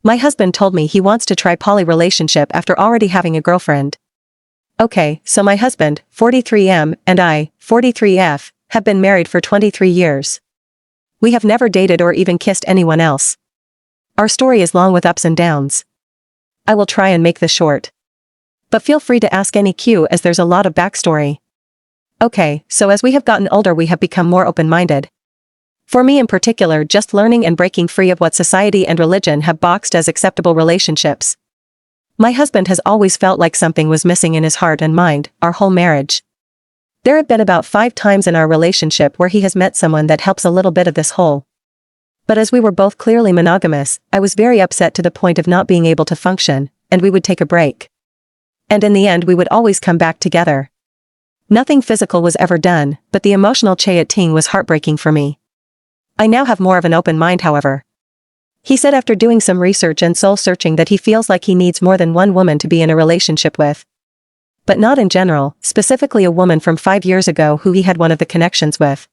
My husband told me he wants to try poly relationship after already having a girlfriend. Okay, so my husband, 43M, and I, 43F, have been married for 23 years. We have never dated or even kissed anyone else. Our story is long with ups and downs. I will try and make this short. But feel free to ask any Q as there's a lot of backstory. Okay, so as we have gotten older we have become more open-minded. For me in particular, just learning and breaking free of what society and religion have boxed as acceptable relationships. My husband has always felt like something was missing in his heart and mind, our whole marriage. There have been about 5 times in our relationship where he has met someone that helps a little bit of this hole. But as we were both clearly monogamous, I was very upset to the point of not being able to function, and we would take a break. And in the end we would always come back together. Nothing physical was ever done, but the emotional cheating was heartbreaking for me. I now have more of an open mind, however. He said after doing some research and soul-searching that he feels like he needs more than one woman to be in a relationship with. But not in general, specifically a woman from 5 years ago who he had one of the connections with.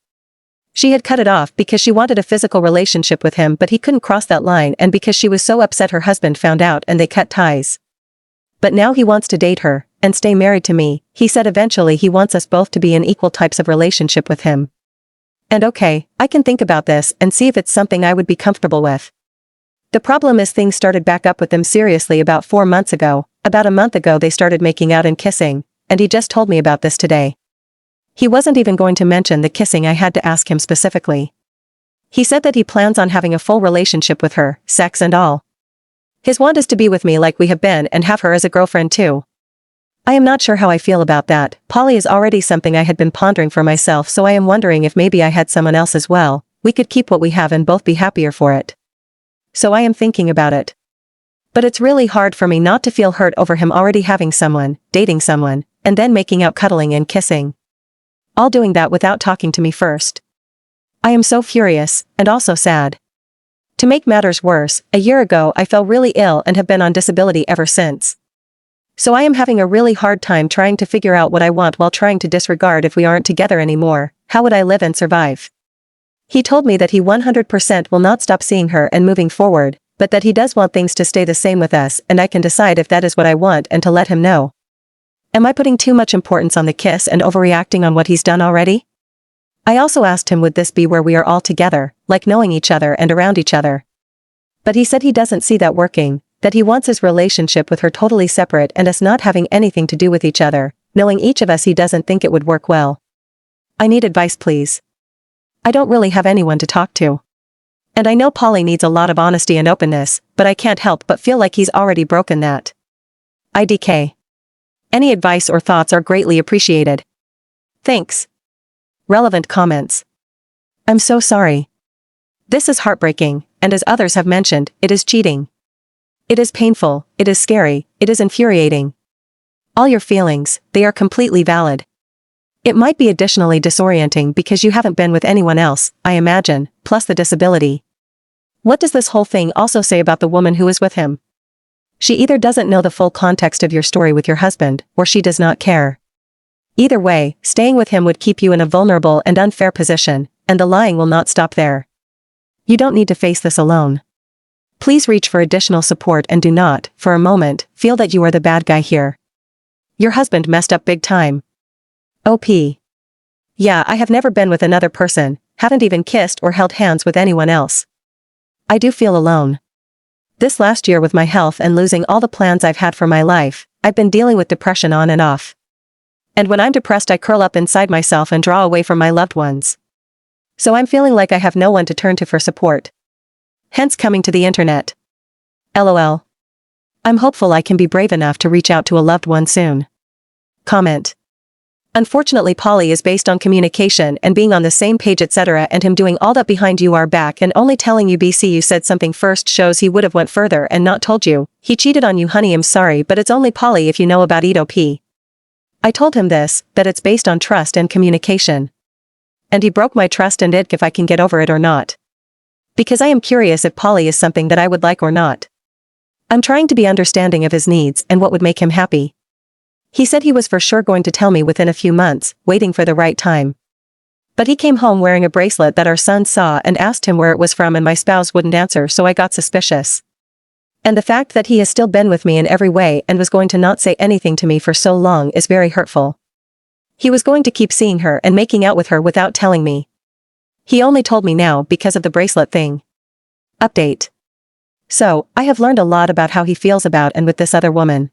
She had cut it off because she wanted a physical relationship with him, but he couldn't cross that line, and because she was so upset her husband found out and they cut ties. But now he wants to date her, and stay married to me. He said eventually he wants us both to be in equal types of relationship with him. And okay, I can think about this and see if it's something I would be comfortable with. The problem is things started back up with them seriously about 4 months ago. About a month ago they started making out and kissing, and he just told me about this today. He wasn't even going to mention the kissing. I had to ask him specifically. He said that he plans on having a full relationship with her, sex and all. His want is to be with me like we have been and have her as a girlfriend too. I am not sure how I feel about that. Poly is already something I had been pondering for myself, so I am wondering if maybe I had someone else as well. We could keep what we have and both be happier for it. So I am thinking about it. But it's really hard for me not to feel hurt over him already having someone, dating someone, and then making out, cuddling and kissing. All doing that without talking to me first. I am so furious, and also sad. To make matters worse, a year ago I fell really ill and have been on disability ever since. So I am having a really hard time trying to figure out what I want while trying to disregard if we aren't together anymore. How would I live and survive? He told me that he 100% will not stop seeing her and moving forward, but that he does want things to stay the same with us, and I can decide if that is what I want and to let him know. Am I putting too much importance on the kiss and overreacting on what he's done already? I also asked him would this be where we are all together, like knowing each other and around each other. But he said he doesn't see that working, that he wants his relationship with her totally separate and us not having anything to do with each other. Knowing each of us, he doesn't think it would work well. I need advice, please. I don't really have anyone to talk to. And I know Polly needs a lot of honesty and openness, but I can't help but feel like he's already broken that. IDK. Any advice or thoughts are greatly appreciated. Thanks. Relevant comments. I'm so sorry. This is heartbreaking, and as others have mentioned, it is cheating. It is painful, it is scary, it is infuriating. All your feelings, they are completely valid. It might be additionally disorienting because you haven't been with anyone else, I imagine, plus the disability. What does this whole thing also say about the woman who is with him? She either doesn't know the full context of your story with your husband, or she does not care. Either way, staying with him would keep you in a vulnerable and unfair position, and the lying will not stop there. You don't need to face this alone. Please reach for additional support and do not, for a moment, feel that you are the bad guy here. Your husband messed up big time. OP. Yeah, I have never been with another person, haven't even kissed or held hands with anyone else. I do feel alone. This last year with my health and losing all the plans I've had for my life, I've been dealing with depression on and off. And when I'm depressed I curl up inside myself and draw away from my loved ones. So I'm feeling like I have no one to turn to for support. Hence coming to the internet. LOL. I'm hopeful I can be brave enough to reach out to a loved one soon. Comment. Unfortunately Polly is based on communication and being on the same page etc. and him doing all that behind your back and only telling you BC you said something first shows he would have went further and not told you. He cheated on you honey, I'm sorry but it's only Polly if you know about it OP. I told him this, that it's based on trust and communication. And he broke my trust and if I can get over it or not. Because I am curious if Polly is something that I would like or not. I'm trying to be understanding of his needs and what would make him happy. He said he was for sure going to tell me within a few months, waiting for the right time. But he came home wearing a bracelet that our son saw and asked him where it was from and my spouse wouldn't answer so I got suspicious. And the fact that he has still been with me in every way and was going to not say anything to me for so long is very hurtful. He was going to keep seeing her and making out with her without telling me. He only told me now because of the bracelet thing. Update. So, I have learned a lot about how he feels about and with this other woman.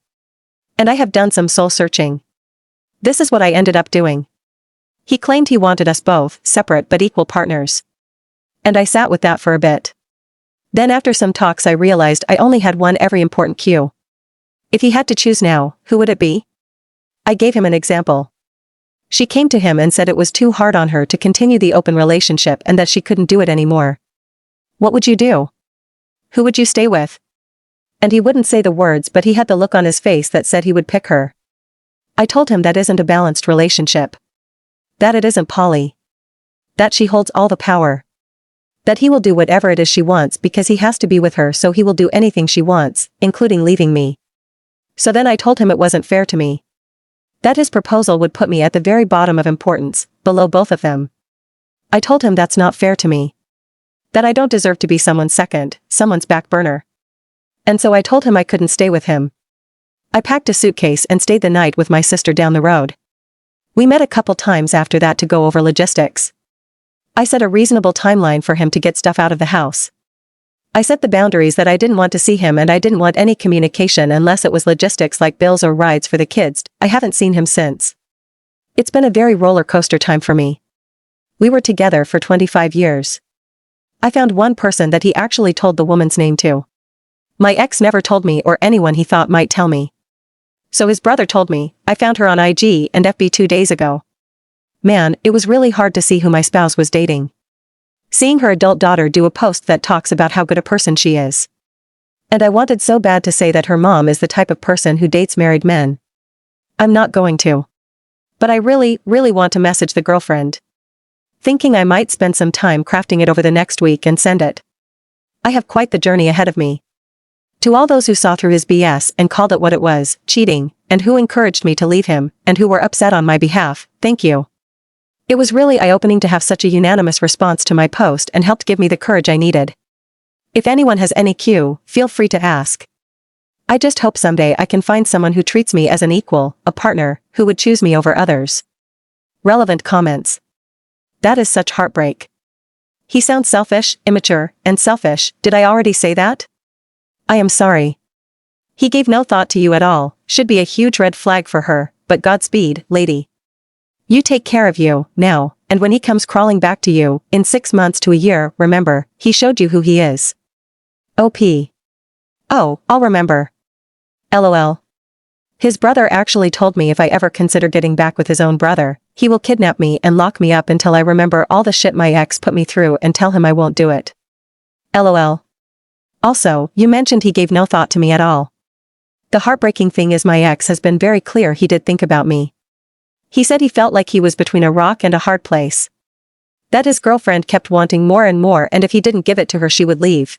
And I have done some soul searching. This is what I ended up doing. He claimed he wanted us both, separate but equal partners. And I sat with that for a bit. Then after some talks I realized I only had one very important cue. If he had to choose now, who would it be? I gave him an example. She came to him and said it was too hard on her to continue the open relationship and that she couldn't do it anymore. What would you do? Who would you stay with? And he wouldn't say the words, but he had the look on his face that said he would pick her. I told him that isn't a balanced relationship. That it isn't poly. That she holds all the power. That he will do whatever it is she wants because he has to be with her, so he will do anything she wants, including leaving me. So then I told him it wasn't fair to me. That his proposal would put me at the very bottom of importance, below both of them. I told him that's not fair to me. That I don't deserve to be someone's second, someone's back burner. And so I told him I couldn't stay with him. I packed a suitcase and stayed the night with my sister down the road. We met a couple times after that to go over logistics. I set a reasonable timeline for him to get stuff out of the house. I set the boundaries that I didn't want to see him and I didn't want any communication unless it was logistics like bills or rides for the kids. I haven't seen him since. It's been a very roller coaster time for me. We were together for 25 years. I found one person that he actually told the woman's name to. My ex never told me or anyone he thought might tell me. So his brother told me. I found her on IG and FB 2 days ago. Man, it was really hard to see who my spouse was dating. Seeing her adult daughter do a post that talks about how good a person she is. And I wanted so bad to say that her mom is the type of person who dates married men. I'm not going to. But I really want to message the girlfriend. Thinking I might spend some time crafting it over the next week and send it. I have quite the journey ahead of me. To all those who saw through his BS and called it what it was, cheating, and who encouraged me to leave him, and who were upset on my behalf, thank you. It was really eye-opening to have such a unanimous response to my post and helped give me the courage I needed. If anyone has any cue, feel free to ask. I just hope someday I can find someone who treats me as an equal, a partner, who would choose me over others. Relevant comments. That is such heartbreak. He sounds selfish, immature, and selfish. Did I already say that? I am sorry. He gave no thought to you at all. Should be a huge red flag for her, but Godspeed, lady. You take care of you, now, and when he comes crawling back to you, in 6 months to a year, remember, he showed you who he is. OP. Oh, I'll remember. LOL. His brother actually told me if I ever consider getting back with his own brother, he will kidnap me and lock me up until I remember all the shit my ex put me through and tell him I won't do it. LOL. Also, you mentioned he gave no thought to me at all. The heartbreaking thing is my ex has been very clear he did think about me. He said he felt like he was between a rock and a hard place. That his girlfriend kept wanting more and more, and if he didn't give it to her she would leave.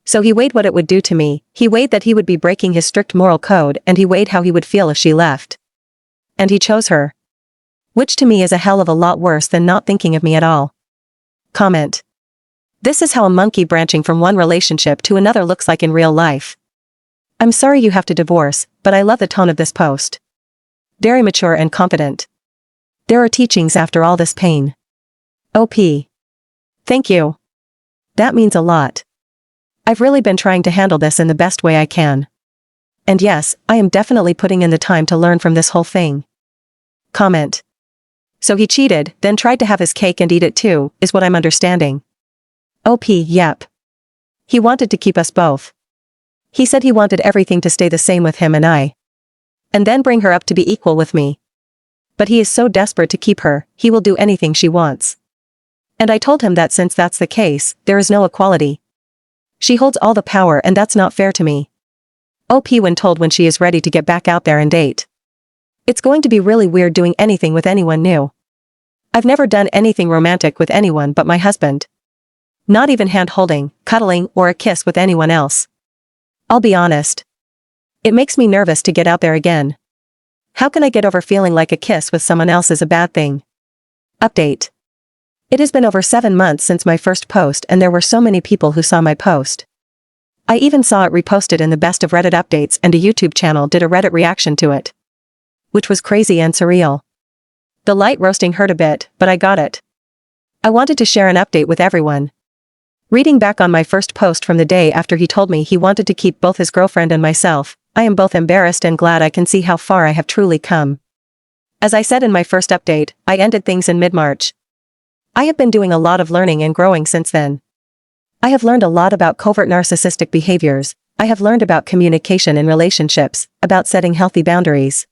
So he weighed what it would do to me, he weighed that he would be breaking his strict moral code, and he weighed how he would feel if she left. And he chose her. Which to me is a hell of a lot worse than not thinking of me at all. Comment. This is how a monkey branching from one relationship to another looks like in real life. I'm sorry you have to divorce, but I love the tone of this post. Very mature and confident. There are teachings after all this pain. OP. Thank you. That means a lot. I've really been trying to handle this in the best way I can. And yes, I am definitely putting in the time to learn from this whole thing. Comment. So he cheated, then tried to have his cake and eat it too, is what I'm understanding. OP. Yep. He wanted to keep us both. He said he wanted everything to stay the same with him and I. And then bring her up to be equal with me. But he is so desperate to keep her, he will do anything she wants. And I told him that since that's the case, there is no equality. She holds all the power and that's not fair to me. OP when told when she is ready to get back out there and date. It's going to be really weird doing anything with anyone new. I've never done anything romantic with anyone but my husband. Not even hand-holding, cuddling, or a kiss with anyone else. I'll be honest. It makes me nervous to get out there again. How can I get over feeling like a kiss with someone else is a bad thing? Update. It has been over 7 months since my first post and there were so many people who saw my post. I even saw it reposted in the best of Reddit updates, and a YouTube channel did a Reddit reaction to it. Which was crazy and surreal. The light roasting hurt a bit, but I got it. I wanted to share an update with everyone. Reading back on my first post from the day after he told me he wanted to keep both his girlfriend and myself, I am both embarrassed and glad I can see how far I have truly come. As I said in my first update, I ended things in mid-March. I have been doing a lot of learning and growing since then. I have learned a lot about covert narcissistic behaviors. I have learned about communication in relationships, about setting healthy boundaries.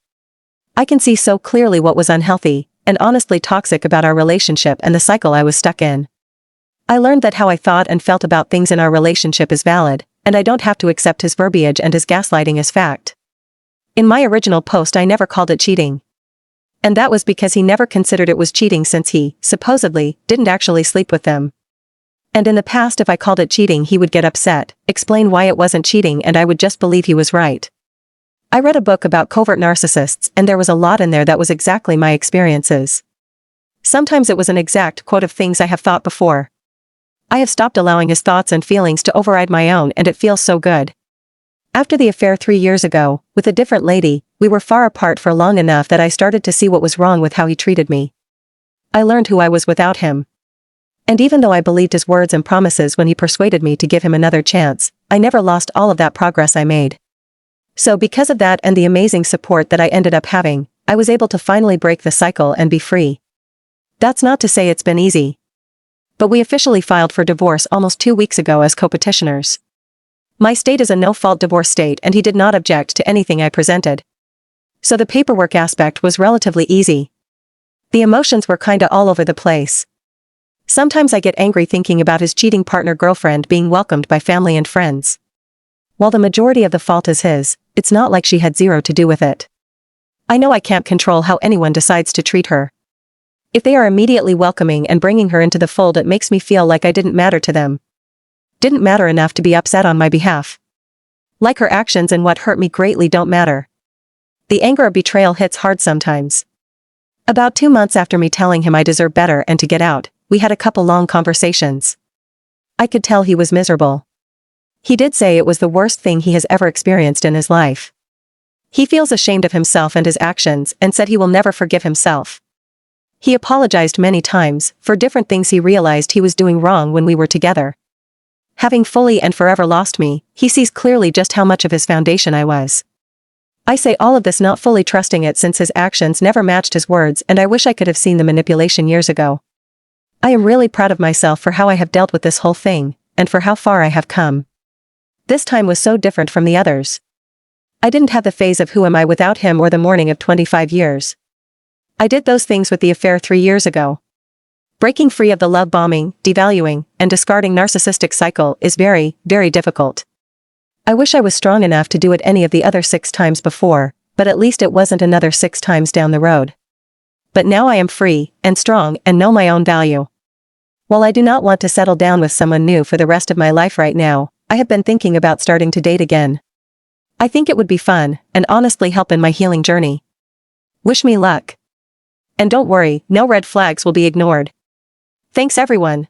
I can see so clearly what was unhealthy and honestly toxic about our relationship and the cycle I was stuck in. I learned that how I thought and felt about things in our relationship is valid, and I don't have to accept his verbiage and his gaslighting as fact. In my original post I never called it cheating. And that was because he never considered it was cheating, since he, supposedly, didn't actually sleep with them. And in the past, if I called it cheating, he would get upset, explain why it wasn't cheating, and I would just believe he was right. I read a book about covert narcissists, and there was a lot in there that was exactly my experiences. Sometimes it was an exact quote of things I have thought before. I have stopped allowing his thoughts and feelings to override my own, and it feels so good. After the affair 3 years ago, with a different lady, we were far apart for long enough that I started to see what was wrong with how he treated me. I learned who I was without him. And even though I believed his words and promises when he persuaded me to give him another chance, I never lost all of that progress I made. So because of that and the amazing support that I ended up having, I was able to finally break the cycle and be free. That's not to say it's been easy. But we officially filed for divorce almost 2 weeks ago as co-petitioners. My state is a no-fault divorce state, and he did not object to anything I presented. So the paperwork aspect was relatively easy. The emotions were kinda all over the place. Sometimes I get angry thinking about his cheating partner girlfriend being welcomed by family and friends. While the majority of the fault is his, it's not like she had zero to do with it. I know I can't control how anyone decides to treat her. If they are immediately welcoming and bringing her into the fold, it makes me feel like I didn't matter to them. Didn't matter enough to be upset on my behalf. Like her actions and what hurt me greatly don't matter. The anger of betrayal hits hard sometimes. About 2 months after me telling him I deserve better and to get out, we had a couple long conversations. I could tell he was miserable. He did say it was the worst thing he has ever experienced in his life. He feels ashamed of himself and his actions, and said he will never forgive himself. He apologized many times for different things he realized he was doing wrong when we were together. Having fully and forever lost me, he sees clearly just how much of his foundation I was. I say all of this not fully trusting it, since his actions never matched his words, and I wish I could have seen the manipulation years ago. I am really proud of myself for how I have dealt with this whole thing, and for how far I have come. This time was so different from the others. I didn't have the phase of who am I without him or the mourning of 25 years. I did those things with the affair 3 years ago. Breaking free of the love bombing, devaluing, and discarding narcissistic cycle is very, very difficult. I wish I was strong enough to do it any of the other 6 times before, but at least it wasn't another 6 times down the road. But now I am free, and strong, and know my own value. While I do not want to settle down with someone new for the rest of my life right now, I have been thinking about starting to date again. I think it would be fun, and honestly help in my healing journey. Wish me luck. And don't worry, no red flags will be ignored. Thanks everyone.